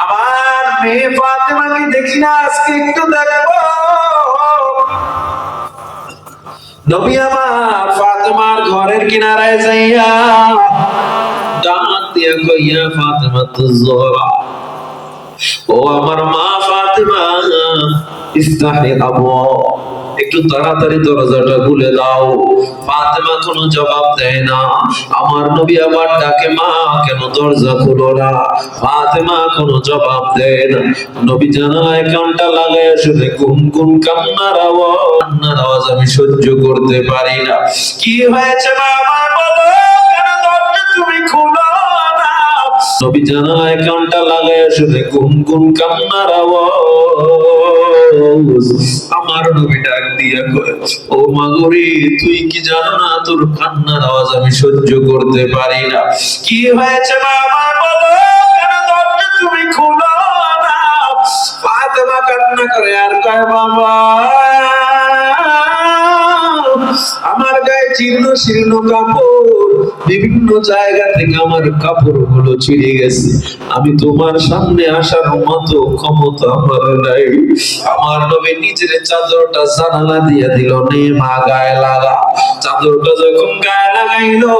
আমার মেয়ে ফাতেমাকে দেখি না, আজকে একটু দেখবো। নবী আমার ফাতেমার ঘরের কিনারায় যাইয়া ডাক দিয়া কইয়া, ফাতেমা তুজোরা, ও আমার মা ফাতেমা, ইফতাহি আবওয়া, একটু তাড়াতাড়ি দরজাটা খুলে দাও। ফাতেমা কোনো জবাব দেয় না। আমার নবী আবার ডাকে, মা কেন দরজা খুলো না? ফাতেমা কোনো জবাব দেয় না। নবী জানালায় কানটা লাগায় শুনে গুনগুন কান্নার আওয়াজ আমি সহ্য করতে পারি না। কি হয়েছে মা, আমার বলো, কেন দরজা তুমি খুলো না? নবী জানালায় কানটা লাগায় শুনে গুনগুন কান্নার আওয়াজ। আমার নবী ডাক দিয়া কয়, ও মাগরি, তুই কি জানো না তোর কান্নার আওয়াজ আমি সহ্য করতে পারি না? কি হয়েছে মা, আমার বলো, কেন দরজা তুমি খুলো না? ফাতেমা কান্না করে আর কয়, বাবা, আমার গায়ে জীর্ণ শীর্ণ কাপড়, বিভিন্ন জায়গা থেকে আমার কাপড় গুলো ছিঁড়ে গেছে, আমি তোমার সামনে আসার মতো ক্ষমতা আমার নাই। আমার নবী নিজের চাদরটা জানালা দিয়ে দিল, নে মা গায়ে লাগা। চাদরটা যখন গায়ে লাগাইলো,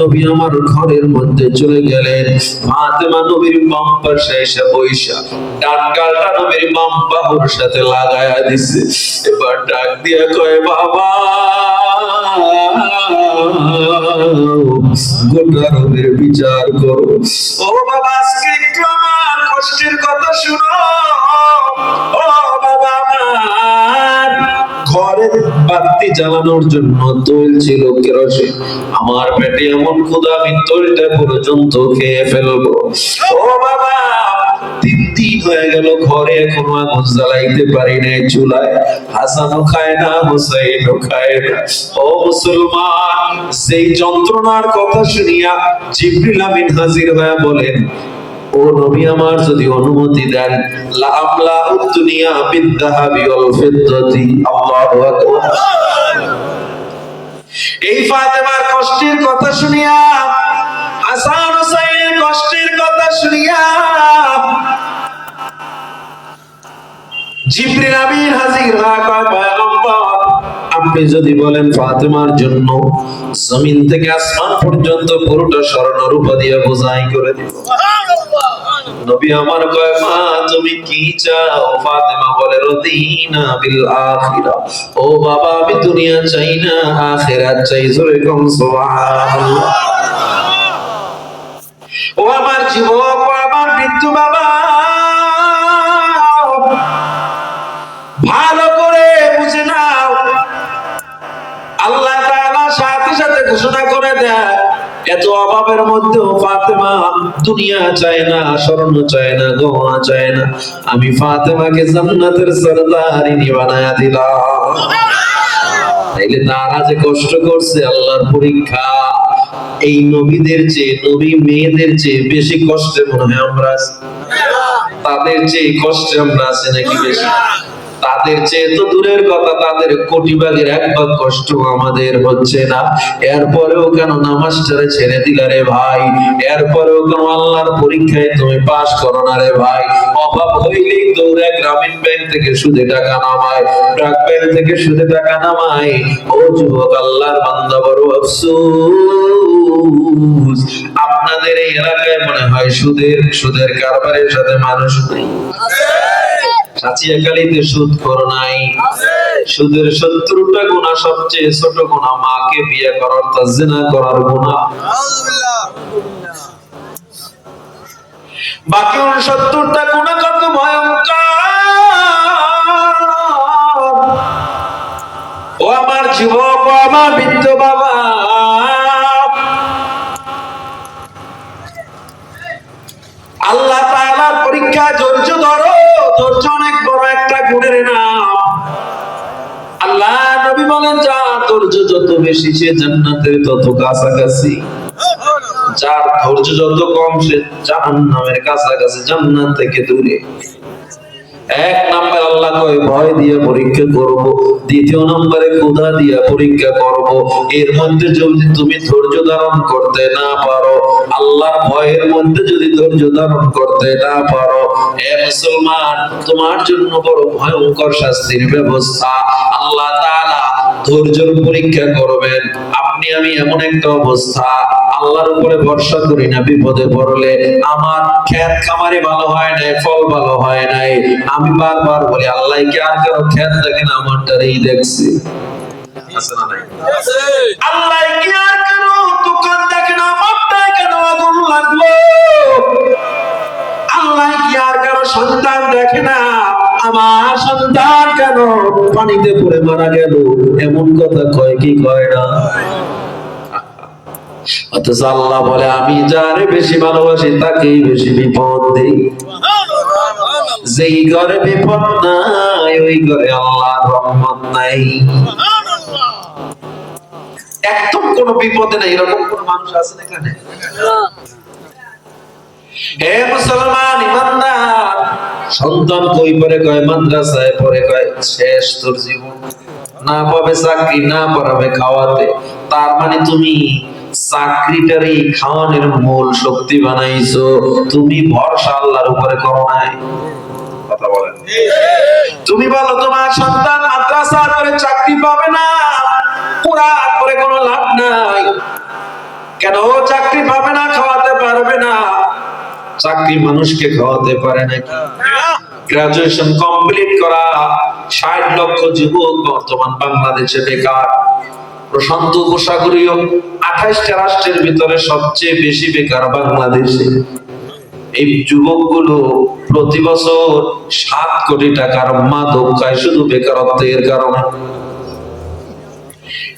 নবী আমার ঘরের মধ্যে চলে গেলেন। ফাতেমা নবীর বাম পাশে এসে বইসা ডান গালটা নবীর বাম বাহুর সাথে লাগায়া দিছে। এবার ডাক দিয়া কয়, বাবা, গোটা রবের বিচার করো। ও বাবা, আজকে একটু আমার কষ্টের কথা শুনো। ও বাবা, আমার ঘরে বাতি জ্বালানোর জন্য তৈল ছিল কেরোসিন, আমার পেটে এমন ক্ষুধা, আমি তৈলটা পর্যন্ত খেয়ে ফেলবো। ও বাবা, 3 দিন হয়ে গেল, ঘরে এখনো আগুন জ্বালাইতে পারি নাই চুলায়। হাসানও খায় না, হুসাইনও খায় না। ও মুসলমান, সেই যন্ত্রণার কথা শুনিয়া জিবরিল আমিন হাজির হয়ে বলেন, ও নবী আমার, যদি অনুমতি দেন, লা আমলা দুনিয়া বিদ্যাহাবি ওয়াল ফিদ্দাতি। আল্লাহু আকবার। এই ফাতেমার কষ্টের কথা শুনিয়া, হাসান হুসাইনের কষ্টের কথা শুনিয়া জিবরিল আমিন হাজির হয়ে কয়, পয়গম্বর, আপনি যদি বলেন ফাতেমার জন্য জমিন থেকে আসমান পর্যন্ত পুরোটা স্বর্ণ রূপা দিয়ে বোঝাই করে দিব। নবী আমার কয়, মা তুমি কি চাও? ফাতেমা বলে, রদিনা বিল আখিরা। ও বাবা, আমি দুনিয়া চাই না, আখিরাত চাই। জোরে কোন সুবহানাল্লাহ। ও আমার যুবক, ও আমার বৃদ্ধ বাবা, ভালো করে বুঝে নাও, আল্লাহ তাআলা সাথে সাথে ঘোষণা করে দেয়, এত অভাবের মধ্যেও ফাতেমা দুনিয়া চায় না, স্বর্ণ চায় না, গহনা চায় না, আমি ফাতেমাকে জান্নাতের সরদারিনী বানায়া দিলাম। তাইলে তারা যে কষ্ট করছে, আল্লাহর পরীক্ষা। এই নবীদের চেয়ে, নবী মেয়েদের চেয়ে বেশি কষ্টে মনে হয় আমরা আছি? তাদের চেয়ে কষ্টে আমরা আছি নাকি বেশি? তাদের চেয়ে তো দূরের কথা, তাদের কোটি ভাগের 1 ভাগ কষ্ট আমাদের হচ্ছে না। এরপরেও কেন নামাজটারে ছেড়ে দিলা রে ভাই? এরপরেও কেন আল্লাহর পরীক্ষায় তুমি পাস করো না রে ভাই? অভাব হইলেই দৌড়ে গ্রামীণ ব্যাংক থেকে সুদে টাকা নামায়, ব্র্যাক ব্যাংক থেকে সুদে টাকা নামায়। ও যুবক, আল্লাহর বান্দা, বড় আফসোস, আপনাদের এই এলাকায় মনে হয় সুদের কারবারের সাথে মানুষ নেই। সাচিয়াখালীতে সুদ খোর নাই। সুদের 70টা গুনাহ, সবচেয়ে ছোট গুনাহ মাকে বিয়ে করার, তা জিনা করার গুনাহ। বাকি 69টা গুনাহ কত ভয়ঙ্কর। ও আমার যুবক, ও আমার বৃদ্ধ বাবা, আল্লাহ তাআলার পরীক্ষা, ধৈর্য ধরো। ধৈর্য অনেক বড় একটা গুণের নাম। আল্লাহ নবী বলেন, যার ধৈর্য যত বেশি সে জান্নাতের তত কাছাকাছি, যার ধৈর্য যত কম সে জাহান্নামের কাছাকাছি, জান্নাত থেকে দূরে। এক নম্বর আল্লাহ কয় ভয় দিয়ে পরীক্ষা করব, দ্বিতীয় নম্বরে ক্ষুধা দিয়ে পরীক্ষা করব। এর মধ্যে যদি তুমি ধৈর্য ধারণ করতে না পারো, আল্লাহর ভয়ের মধ্যে যদি ধৈর্য ধারণ করতে না পারো, হে মুসলমান, তোমার জন্য বড় ভয়ঙ্কর শাস্তির ব্যবস্থা। আল্লাহ তাআলা ধৈর্যের পরীক্ষা করবেন। আপনি আমি এমন একটা অবস্থা, আল্লাহর উপরে ভরসা করি না, বিপদে পড়লে আমার ক্ষেত খামারে ভালো হয় নাই, ফল ভালো হয় নাই, আমি বারবার বলি আল্লাহ কি আর কারো ক্ষেত দেখেন, আমারটারই দেখছি। আল্লাহ কি আর কারো দোকান দেখেন, আমারটাই কেন আগুন লাগলো? আল্লাহ কি আর কারো সন্তান দেখে না, আমার সন্তান কেন পানিতে পড়ে মারা গেল? এমন কথা কয় কি কয় না? অথচ আল্লাহ বলে আমি যারে বেশি ভালোবাসি তাকেই বেশি বিপদ দেই। যেই ঘরে বিপদ নাই ওই ঘরে আল্লাহর রহমত নাই। একদম কোনো বিপদে নাই এরকম কোন মানুষ আছে এখানে? হে মুসলমান ইমানদার, সন্তান কই পরে কয় মাদ্রাসায় পরে কয় শেষ তোর জীবন, না পাবে চাকরি, না পারবে খাওয়াতে। তার মানে তুমি চাকরিটারই খাওয়ানোর মূল শক্তি বানাইছো, তুমি ভরসা আল্লাহর উপরে করো নাই। কথা বলেন। তুমি বলো তোমার সন্তান মাদ্রাসা করে চাকরি পাবে না, কোরআন পড়ে কোনো লাভ নাই। কেন চাকরি পাবে না? খাওয়াতে পারবে না। চাকরি মানুষকে খাওয়াতে পারে নাকি? গ্রাজুয়েশন কমপ্লিট করা ৬০ লক্ষ যুবক বর্তমান বাংলাদেশে বেকার। প্রশান্ত উপসাগরীয় ২৮টা রাষ্ট্রের ভিতরে সবচেয়ে বেশি বেকার বাংলাদেশে। এই যুবকগুলো প্রতি বছর ৭ কোটি টাকার মাদক খায় শুধু বেকারত্বের কারণে।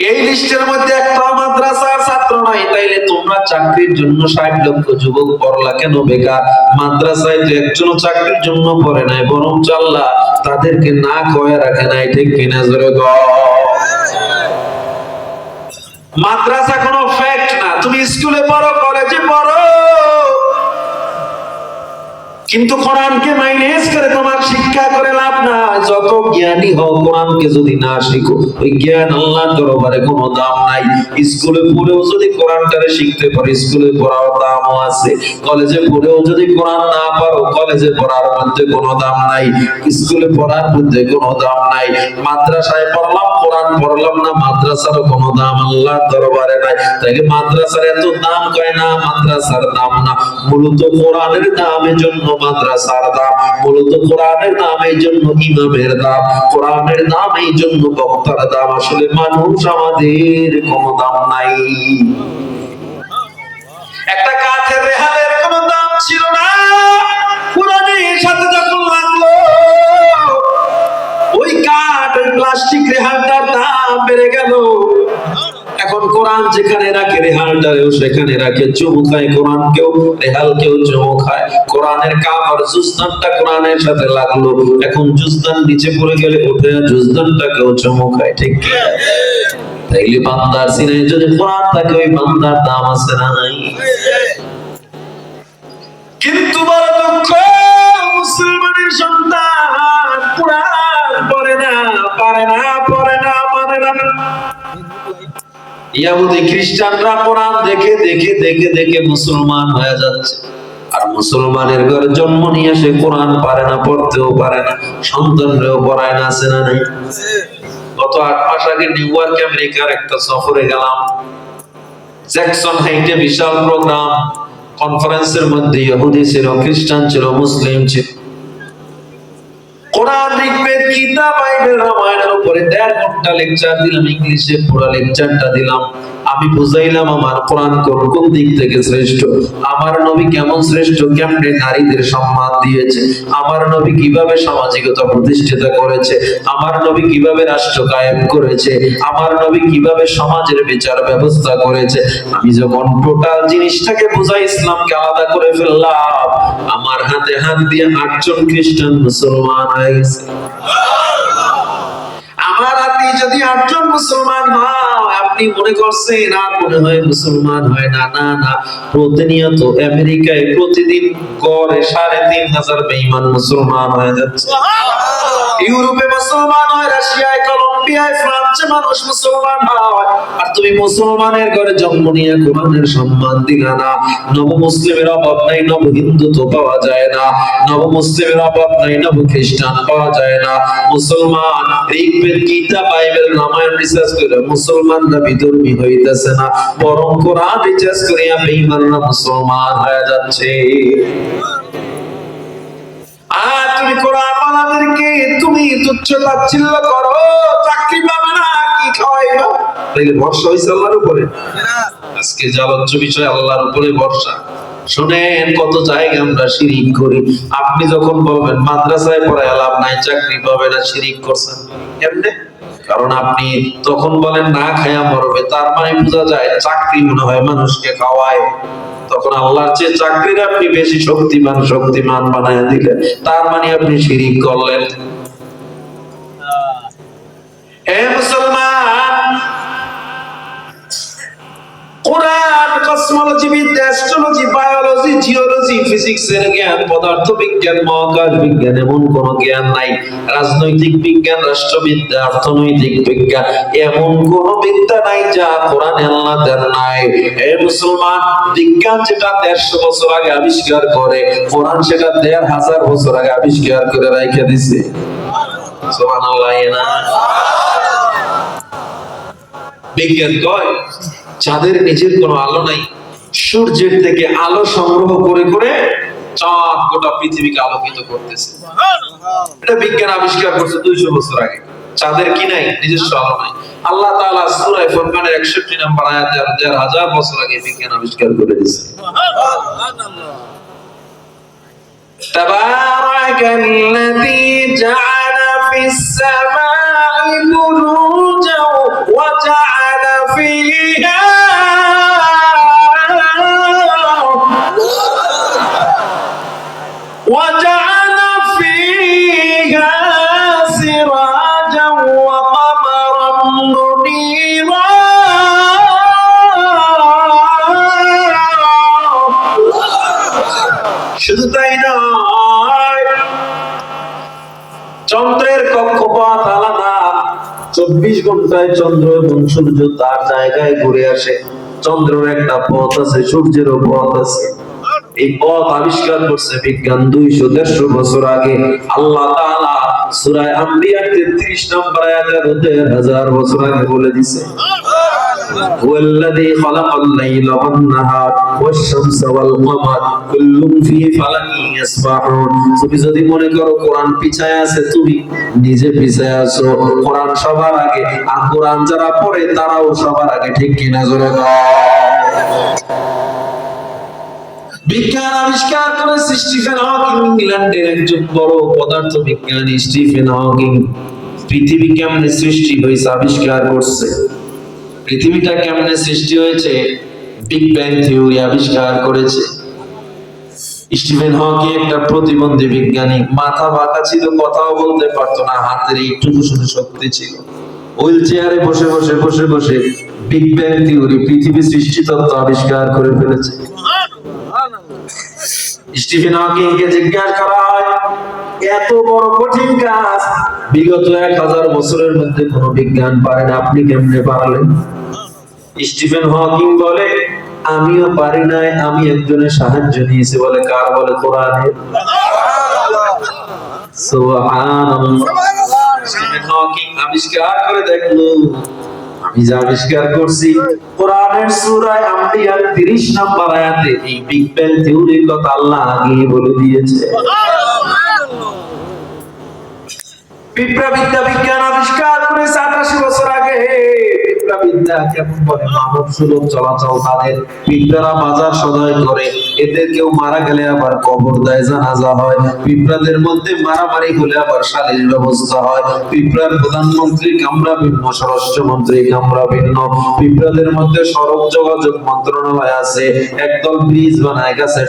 এই লিস্টের মধ্যে একটা মাদ্রাসার ছাত্র নাই, তাইলে তোমরা চাকরির জন্য ৬০ লক্ষ যুবক পড়লা কেন বেকার? মাদ্রাসায় তো একজনও চাকরির জন্য পড়ে নাই, বরং আল্লাহ তাদেরকে না কয়ে রাখে নাই। ঠিক কিনা জোরে গো? মাদ্রাসা কোনো ফ্যাক্ট না। তুমি স্কুলে পড়ো, কলেজে পড়ো, কিন্তু কোরআনকে মাইনেজ করে তোমার শিক্ষা করে লাভ নাই। যত জ্ঞানী হও, কোরআনকে যদি না শিখো, ওই জ্ঞান আল্লাহর দরবারে কোনো দাম নাই। স্কুলে পড়েও যদি কোরআনটারে শিখতে পারো, স্কুলে পড়ার দামও আছে। কলেজে পড়েও যদি কোরআন না পারো, কলেজে পড়ার মধ্যে কোনো দাম নাই, স্কুলে পড়ার মধ্যে কোনো দাম নাই। মাদ্রাসায় পড়লাম, কোরআন পড়লাম না, মাদ্রাসারও কোনো দাম আল্লাহর দরবারে নাই। তাইলে মাদ্রাসার এত দাম কয় না, মাদ্রাসার দাম না, মূলত কোরআনের দামের জন্য মাদ্রাসার দাম, মূলত কোরআনের নাম এই জন্য ইমামের দাম, কোরআনের নাম এই জন্য বক্তার দাম। আসলে মানুষ আমাদের কোনো দাম নাই। একটা কাঠের রেহালের কোনো দাম ছিল না, কোরআনের সাথে যখন লাগলো ওই কাঠ, ওই প্লাস্টিক রেহালটার দাম বেড়ে গেল। এখন কোরআন যেখানে রাখে রেহালটারেও সেখানে রাখে, চুমু খায় কোরআনকেও, রেহালকেও চুমু খায়। কোরআনের কাপড় জুজদানটা কোরআনের সাথে লাগলো, এখন জুজদান নিচে পড়ে গেলে উঠে জুজদানটাকেও চুমু খায়। ঠিক কি? তাইলে বান্দার সিনায় যদি কোরআন থাকে, ওই বান্দার দাম আছে না নাই? কিন্তু বড় দুঃখ, মুসলমানের সন্তান কোরআন পড়ে না, পারে না, পড়ে না, মানে না। ইহুদি খ্রিস্টানরা কোরআন দেখে দেখে দেখে দেখে মুসলমান হয়ে যাচ্ছে, আর মুসলমানের ঘরে জন্ম নিয়ে সে কোরআন পারে না, পড়তেও পারে না, সন্তানরেও পড়ায় না। আছে না নাই? গত ৮ মাস আগে নিউ ইয়র্ক আমেরিকার একটা সফরে গেলাম। জ্যাকসন হাইটে বিশাল প্রোগ্রাম, কনফারেন্সের মধ্যে ইহুদি ছিল, খ্রিস্টান ছিল, মুসলিম ছিল। কোরআন, ঋগ্বেদ, গীতা, বাইবেল, রামায়ণের উপরে ১.৫ ঘন্টা লেকচার দিলাম, ইংলিশে পুরো লেকচারটা দিলাম। আমি বুঝাইলাম আমার কোরআন কোন দিক থেকে শ্রেষ্ঠ, আমার নবী কেমন শ্রেষ্ঠ, কেমনে নারীদের সম্মান দিয়েছে, আমার নবী কিভাবে সামাজিকতা প্রতিষ্ঠিত করেছে, আমার নবী কিভাবে রাষ্ট্র কায়েম করেছে, আমার নবী কিভাবে সমাজের বিচার ব্যবস্থা করেছে। আমি যখন টোটাল জিনিসটাকে বুঝাই, ইসলামকে আলাদা করে ফেললাম, আমার হাতে হাত দিয়ে ৮ জন খ্রিস্টান মুসলমান হয়ে গেছে। আমার হাতে যদি ৮ জন মুসলমান হয়, আপনি মনে করছেন আর মনে হয় মুসলমান হয় না, না না, প্রতিনিয়ত আমেরিকায় প্রতিদিন গড়ে ৩,৫০০ বেঈমান মুসলমান হয়ে যাচ্ছে। ইউরোপে মুসলমান হয়, রাশিয়ায়, কলম্বিয়ায়, ফ্রান্সে মানুষ মুসলমান হয়। আর তুমি মুসলমানের ঘরে জন্ম নিয়ে কোরআনের সম্মান দিলা না। নব মুসলিমের অভাব নাই, নব হিন্দু তো পাওয়া যায় না। নব মুসলিমের অভাব নাই, নব খ্রিস্টান পাওয়া যায় না। মুসলমান ঋগ্বেদ, গীতা, বাইবেল, রামায়ণ রিসার্চ করে মুসলমানরা বিধর্মী হইতেছে না, বরং কোরআন রিসার্চ করিয়া বেঈমানরা মুসলমান হয়ে যাচ্ছে। আর তুমি কোরআন ওয়ালাদেরকে তুমি তুচ্ছ তাচ্ছিল্য করো, চাকরি পাবে না, কি খাওয়াইবা? তাইলে ভরসা হইছে আল্লাহর উপরে? আজকে জালজ্জ বিষয় আল্লাহর উপরে ভরসা। শুনেন, কত জায়গায় আমরা শিরিক করি। আপনি যখন বলবেন মাদ্রাসায় পড়ায় লাভ নাই, চাকরি পাবে না, শিরিক করছেন কেমনে? কারণ আপনি তখন বলেন না খায়া মরবে, তার মানে বোঝা যায় চাকরি মনে হয় মানুষকে খাওয়ায়। তখন আল্লাহর চেয়ে চাকরির আপনি বেশি শক্তিমান বানায় দিলেন, তার মানে আপনি শিরিক করলেন। হে মুসলমান, কোরআন কসমোলজি বিদ্যা, অ্যাস্ট্রোলজি, বায়োলজি, জিওলজি, ফিজিক্সের জ্ঞান, পদার্থ বিজ্ঞান, মহাকাশ বিজ্ঞান, এমন কোন জ্ঞান নাই। রাজনৈতিক বিজ্ঞান, রাষ্ট্রবিদ্যা, অর্থনৈতিক বিজ্ঞান, এমন কোন বিদ্যা নাই যা কোরআনে আল্লাহ দেন নাই। হে মুসলমান, বিজ্ঞান যেটা ১৫০ বছর আগে আবিষ্কার করে, কোরআন সেটা ১৫০০ বছর আগে আবিষ্কার করে রাইখা দিছে। সুবহানাল্লাহ। না, বিজ্ঞান কয় চাঁদের নিজের কোনো আলো নাই, সূর্যের থেকে আলো সংগ্রহ করে করে চাঁদ গোটা পৃথিবীকে আলোকিত করতেছে। এটা বিজ্ঞান আবিষ্কার করছে ২০০ বছর আগে। চাঁদের কি নাই? নিজস্ব আলো নাই। আল্লাহ তাআলা সূরা ফুরকানের ৬১ নম্বর আয়াতে ১,৫০০ বছর আগে বিজ্ঞান আবিষ্কার করে দিয়েছে। সুবহানাল্লাহ। তাবারাকাল্লাযী জাআলা ফিস সামাই বুরুজাও ওয়া জাআলা ফিহা وجعل فيها سراجا وقمرا منيرا শুধু তাই নয়, চন্দ্রের কক্ষপথ আলাদা। ২৪ ঘন্টায় চন্দ্র এবং সূর্য তার জায়গায় ঘুরে আসে। চন্দ্রের একটা পথ আছে, সূর্যেরও পথ আছে। এই পথ আবিষ্কার করছে বিজ্ঞান ২০০-১৫০ বছর আগে। আল্লাহ তাআলা সূরা আম্বিয়া ৩৩ নম্বর আয়াতে ১,০০০ বছর আগে বলে দিয়েছে, ওয়াল্লাযী খালাকাল লাইলা ওয়ান নাহার ওয়াশ-শামসা ওয়াল কমার কুল্লুন ফি ফালাকিন ইয়াসবাহুন। তুমি যদি মনে করো কোরআন পিছায় আছে, তুমি নিজে পিছায় আছো। কোরআন সবার আগে, আর কোরআন যারা পড়ে তারাও সবার আগে। ঠিক কিনা জোরে বলো। বিজ্ঞান আবিষ্কার করেছে স্টিফেন হকিং, ইংল্যান্ডের একজন বড় পদার্থ বিজ্ঞানী স্টিফেন হকিং। পৃথিবী কেমনে সৃষ্টি হয়েছে আবিষ্কার করছে। পৃথিবীটা কেমনে সৃষ্টি হয়েছে বিগ ব্যাং থিওরি আবিষ্কার করেছে। স্টিফেন হকিং একটা প্রতিবন্ধী বিজ্ঞানী, মাথা বাঁকা ছিল, কথাও বলতে পারতো না, হাতের এইটুকু শুধু শক্তি ছিল। হুইল চেয়ারে বসে বসে বিগ ব্যাং থিওরি, পৃথিবী সৃষ্টি তত্ত্ব আবিষ্কার করে ফেলেছে। স্টিফেন হকিং কে জিজ্ঞাসা করা হয়, এত বড় কঠিন কাজ বিগত ১,০০০ বছরের মধ্যে কোন বিজ্ঞান পারে না, আপনি কেমনে পারলেন? স্টিফেন হকিং বলে, আমিও পারি নাই, আমি একজনের সাহায্য নিয়েছি। বলে কার? বলে কোরআনের। সুবহানাল্লাহ। স্টিফেন হকিং আবিষ্কার করে দেখলো, আমি যা আবিষ্কার করছি কোরআনের সূরা আম্বিয়া ৩০ নম্বর আয়াতে এই বিগ ব্যাং থিওরির কথা আল্লাহ আগেই বলে দিয়েছে। পিঁপড়াবিদ্যা বিজ্ঞান আবিষ্কার করেছে ৮৮ বছর আগে। পিঁপড়াবিদ্যা কেমন করে? মানব সুলভ চলাচল তাদের। পিঁপড়ারা বাজার সদাই করে, এদের কেউ মারা গেলে আবার কবর দেয়, জানাজা হয়। পিঁপড়াদের মধ্যে মারামারি হলে আবার শালীর ব্যবস্থা হয়। পিঁপড়ার প্রধানমন্ত্রী কামরা ভিন্ন, স্বরাষ্ট্রমন্ত্রী কামরা ভিন্ন। পিঁপড়াদের মধ্যে সড়ক যোগাযোগ মন্ত্রণালয় আছে, একদল ব্রিজ বানায় গাছের